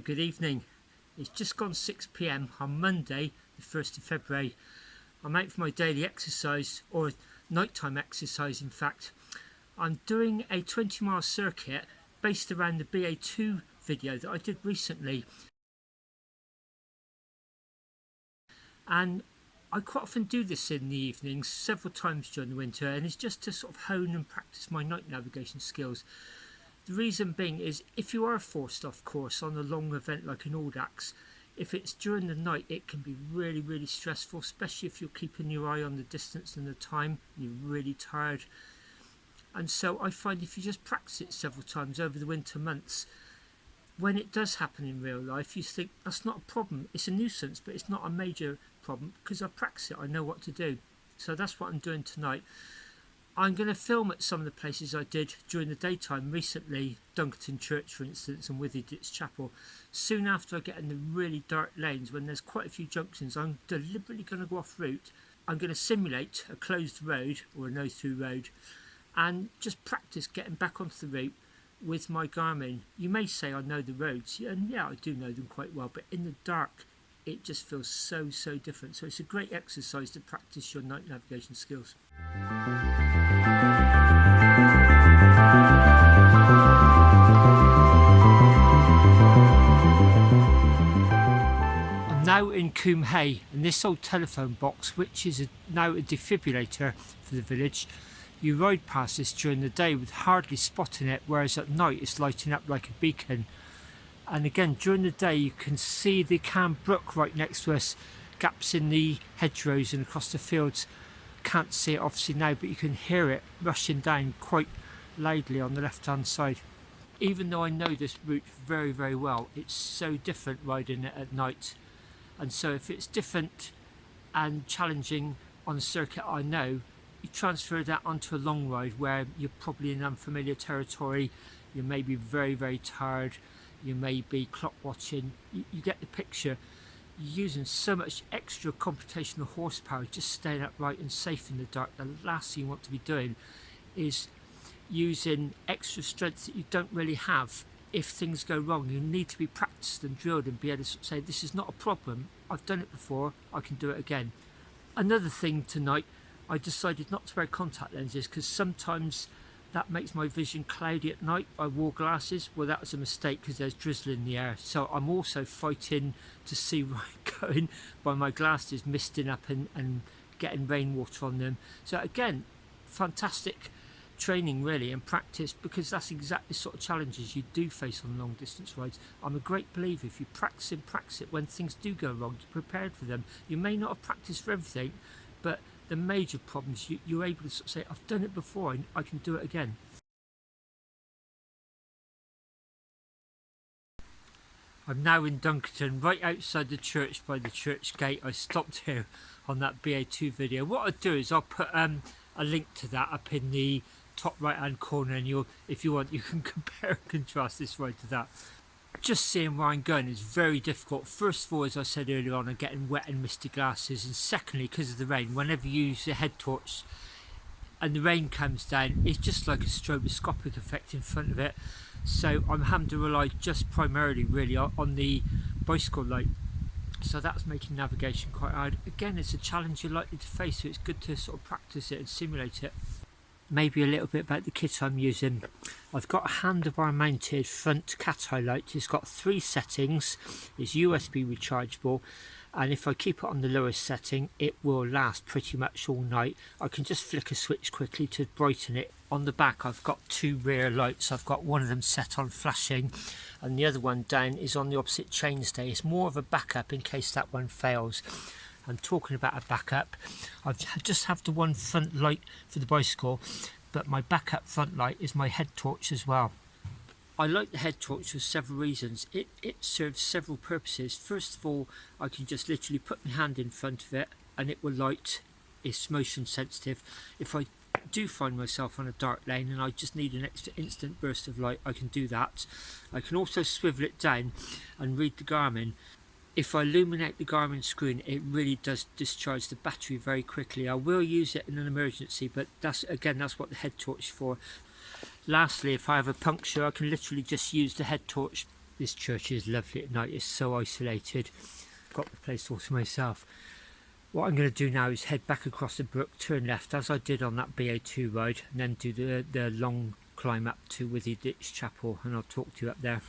good evening. It's just gone 6 p.m. on Monday the 1st of February. I'm out for my daily exercise, or nighttime exercise in fact. I'm doing a 20-mile circuit based around the BA2 video that I did recently. And I quite often do this in the evenings several times during the winter, and it's just to sort of hone and practice my night navigation skills. The reason being is if you are forced off course on a long event like an Audax, if it's during the night it can be really stressful, especially if you're keeping your eye on the distance and the time, you're really tired. And so I find if you just practice it several times over the winter months, when it does happen in real life, you think that's not a problem. It's a nuisance, but it's not a major problem because I've practiced it, I know what to do. So that's what I'm doing tonight. I'm going to film at some of the places I did during the daytime recently, Duncan Church for instance, and Withyditch Chapel. Soon after I get in the really dark lanes when there's quite a few junctions, I'm deliberately going to go off route. I'm going to simulate a closed road or a no-through road and just practice getting back onto the route with my Garmin. You may say I know the roads, and yeah, I do know them quite well, but in the dark it just feels so different. So it's a great exercise to practice your night navigation skills. I'm now in Cum Hay, and this old telephone box, which is now a defibrillator for the village. You ride past this during the day with hardly spotting it, whereas at night it's lighting up like a beacon. And again, during the day you can see the Cam Brook right next to us, gaps in the hedgerows and across the fields. Can't see it obviously now, but you can hear it rushing down quite loudly on the left hand side. Even though I know this route very well, it's so different riding it at night. And so if it's different and challenging on a circuit I know, you transfer that onto a long ride where you're probably in unfamiliar territory, you may be very tired, you may be clock watching, you get the picture. You're using so much extra computational horsepower just staying upright and safe in the dark. The last thing you want to be doing is using extra strength that you don't really have. If things go wrong, you need to be practiced and drilled and be able to say, this is not a problem, I've done it before, I can do it again. Another thing tonight, I decided not to wear contact lenses because sometimes that makes my vision cloudy at night. I wore glasses. Well, that was a mistake because there's drizzle in the air. So I'm also fighting to see where I'm going by my glasses misting up and getting rainwater on them. So again, fantastic training really and practice, because that's exactly the sort of challenges you do face on long distance rides. I'm a great believer if you practice it, when things do go wrong, you're prepared for them. You may not have practiced for everything, but the major problems, you're able to sort of say, I've done it before, I can do it again. I'm now in Duncan, right outside the church by the church gate. I stopped here on that BA2 video. What I'll do is I'll put a link to that up in the top right hand corner, and if you want, you can compare and contrast this ride to that. Just seeing where I'm going is very difficult. First of all, as I said earlier on, I'm getting wet and misty glasses, and secondly, because of the rain, whenever you use the head torch and the rain comes down, it's just like a stroboscopic effect in front of it. So I'm having to rely just primarily really on the bicycle light. So that's making navigation quite hard. Again, it's a challenge you're likely to face, so it's good to sort of practice it and simulate it. Maybe a little bit about the kit I'm using. I've got a handlebar mounted front cat eye light. It's got 3 settings. It's USB rechargeable, and if I keep it on the lowest setting it will last pretty much all night. I can just flick a switch quickly to brighten it. On the back I've got 2 rear lights. I've got one of them set on flashing and the other one down is on the opposite chainstay. It's more of a backup in case that one fails. I'm talking about a backup. I just have the one front light for the bicycle, but my backup front light is my head torch as well. I like the head torch for several reasons. It serves several purposes. First of all, I can just literally put my hand in front of it and it will light. It's motion sensitive. If I do find myself on a dark lane and I just need an extra instant burst of light, I can do that. I can also swivel it down and read the Garmin. If I illuminate the Garmin screen, it really does discharge the battery very quickly. I will use it in an emergency, but that's what the head torch is for. Lastly, if I have a puncture, I can literally just use the head torch This church is lovely at night. It's so isolated. Got the place all to myself. What I'm going to do now is head back across the brook, turn left as I did on that BA2 ride, and then do the long climb up to Withy Ditch Chapel, and I'll talk to you up there.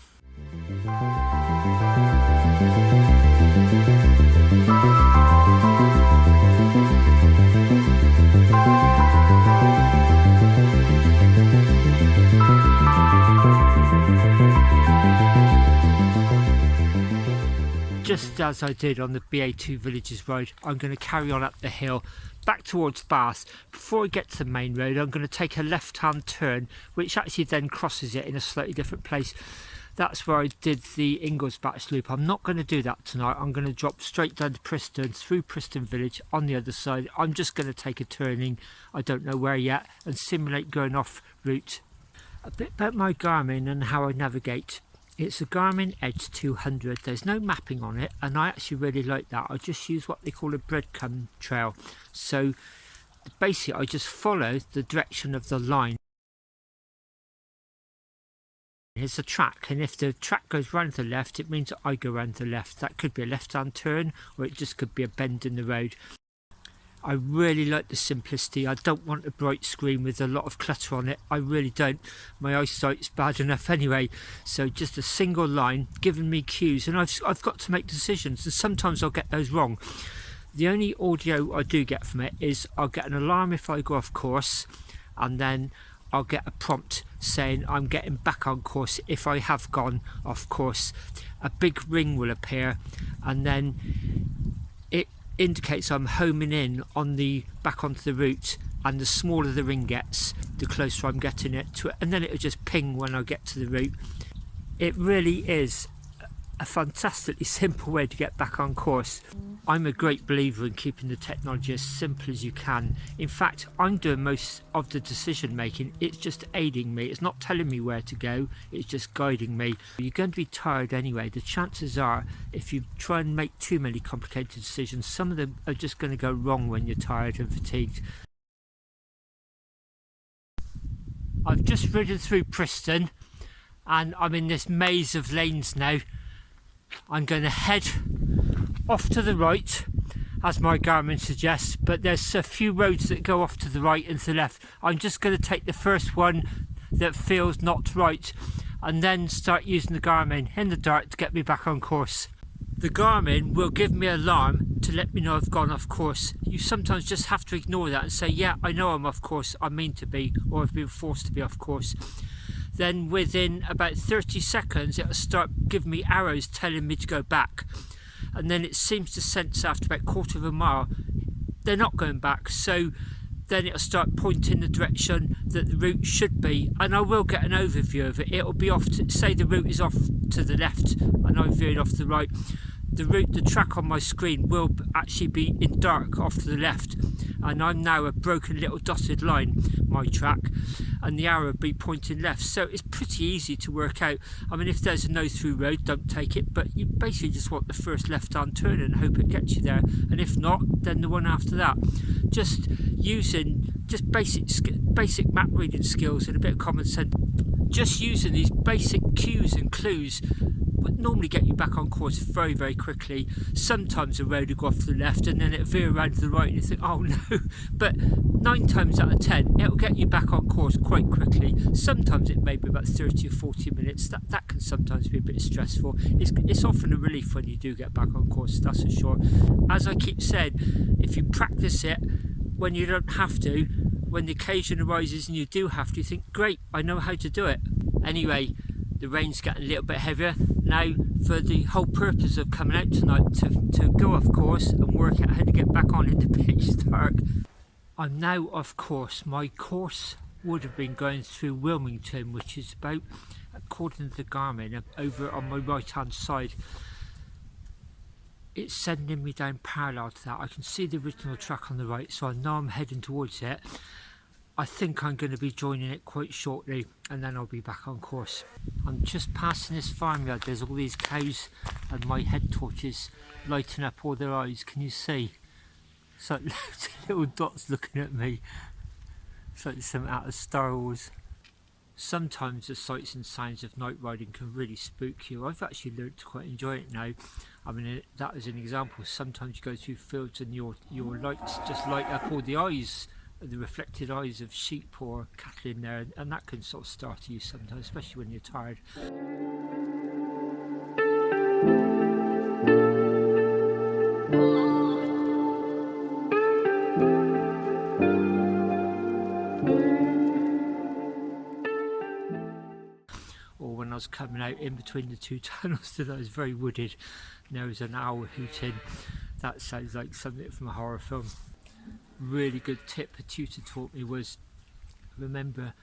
Just as I did on the BA2 Villages ride, I'm going to carry on up the hill back towards Bath. Before I get to the main road, I'm going to take a left-hand turn, which actually then crosses it in a slightly different place. That's where I did the Inglesbatch loop. I'm not going to do that tonight. I'm going to drop straight down to Preston, through Preston Village on the other side. I'm just going to take a turning, I don't know where yet, and simulate going off route. A bit about my Garmin and how I navigate. It's a Garmin Edge 200. There's no mapping on it, and I actually really like that. I just use what they call a breadcrumb trail. So basically I just follow the direction of the line. Here's a track, and if the track goes round to the left, it means that I go round to the left. That could be a left-hand turn, or it just could be a bend in the road. I really like the simplicity. I don't want a bright screen with a lot of clutter on it. I really don't. My eyesight's bad enough anyway. So just a single line giving me cues, and I've got to make decisions, and sometimes I'll get those wrong. The only audio I do get from it is I'll get an alarm if I go off course, and then I'll get a prompt saying I'm getting back on course if I have gone off course. A big ring will appear, and then it indicates I'm homing in on the back onto the route, and the smaller the ring gets, the closer I'm getting it to it, and then it'll just ping when I get to the route. It really is a fantastically simple way to get back on course. I'm a great believer in keeping the technology as simple as you can. In fact, I'm doing most of the decision making. It's just aiding me. It's not telling me where to go, it's just guiding me. You're going to be tired anyway. The chances are, if you try and make too many complicated decisions, some of them are just going to go wrong when you're tired and fatigued. I've just ridden through Preston, and I'm in this maze of lanes now. I'm going to head off to the right, as my Garmin suggests, but there's a few roads that go off to the right and to the left. I'm just going to take the first one that feels not right, and then start using the Garmin in the dark to get me back on course. The Garmin will give me an alarm to let me know I've gone off course. You sometimes just have to ignore that and say, yeah, I know I'm off course, I mean to be, or I've been forced to be off course. Then within about 30 seconds it'll start giving me arrows telling me to go back, and then it seems to sense after about a quarter of a mile they're not going back, so then it'll start pointing the direction that the route should be, and I will get an overview of it. It'll be off to, say the route is off to the left and I'm veering off to the right, the track on my screen will actually be in dark off to the left, and I'm now a broken little dotted line, my track, and the arrow will be pointing left. So it's pretty easy to work out. I mean, if there's a no through road, don't take it, but you basically just want the first left hand turn and hope it gets you there, and if not, then the one after that. Just using basic map reading skills and a bit of common sense. Just using these basic cues and clues would normally get you back on course very, very quickly. Sometimes a road will go off to the left and then it'll veer around to the right and you think, oh no, but 9 times out of 10 it'll get you back on course quite quickly. Sometimes it may be about 30 or 40 minutes. That can sometimes be a bit stressful. It's often a relief when you do get back on course, that's for sure. As I keep saying, if you practice it when you don't have to, when the occasion arises and you do have to, you think, great, I know how to do it. Anyway, the rain's getting a little bit heavier. Now, for the whole purpose of coming out tonight to go off course and work out how to get back on into pitch dark, I'm now off course. My course would have been going through Wilmington, which is about, according to the Garmin, over on my right hand side. It's sending me down parallel to that. I can see the original track on the right, so I know I'm heading towards it. I think I'm going to be joining it quite shortly, and then I'll be back on course. I'm just passing this farmyard. There's all these cows and my head torches lighting up all their eyes. Can you see? It's like loads of little dots looking at me. It's like something out of Star Wars. Sometimes the sights and sounds of night riding can really spook you. I've actually learned to quite enjoy it now. I mean, that is an example. Sometimes you go through fields and your lights just light up all the eyes, the reflected eyes of sheep or cattle in there, and that can sort of startle you sometimes, especially when you're tired. Or when I was coming out in between the two tunnels that was very wooded, and there was an owl hooting. That sounds like something from a horror film. Really good tip a tutor taught me was, remember,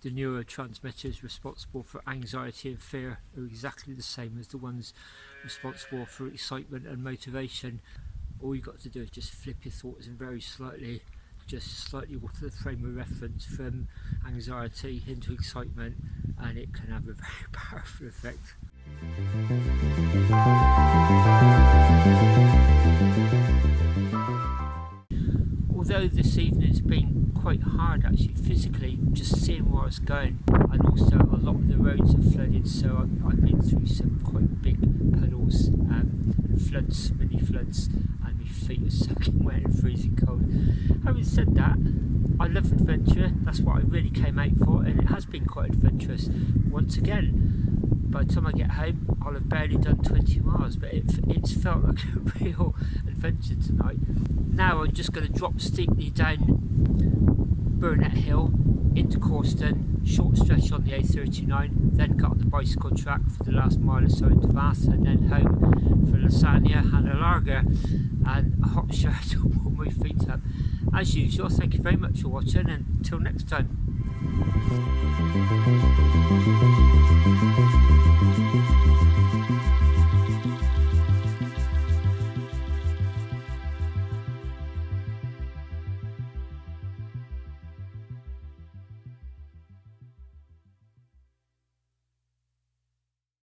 the neurotransmitters responsible for anxiety and fear are exactly the same as the ones responsible for excitement and motivation. All you got to do is just flip your thoughts and very slightly alter the frame of reference from anxiety into excitement, and it can have a very powerful effect. Although this evening's been quite hard actually physically, just seeing where I was going, and also a lot of the roads are flooded, so I've been through some quite big puddles and floods, mini floods, and my feet are soaking wet and freezing cold. Having said that, I love adventure. That's what I really came out for, and it has been quite adventurous. Once again, by the time I get home, I'll have barely done 20 miles, but it's felt like a real adventure tonight. Now I'm just going to drop steeply down Burnett Hill into Corston, short stretch on the A39, then cut on the bicycle track for the last mile or so into Bath, and then home for Lasagna and a lager and a hot shower to warm my feet up. As usual, thank you very much for watching, and until next time.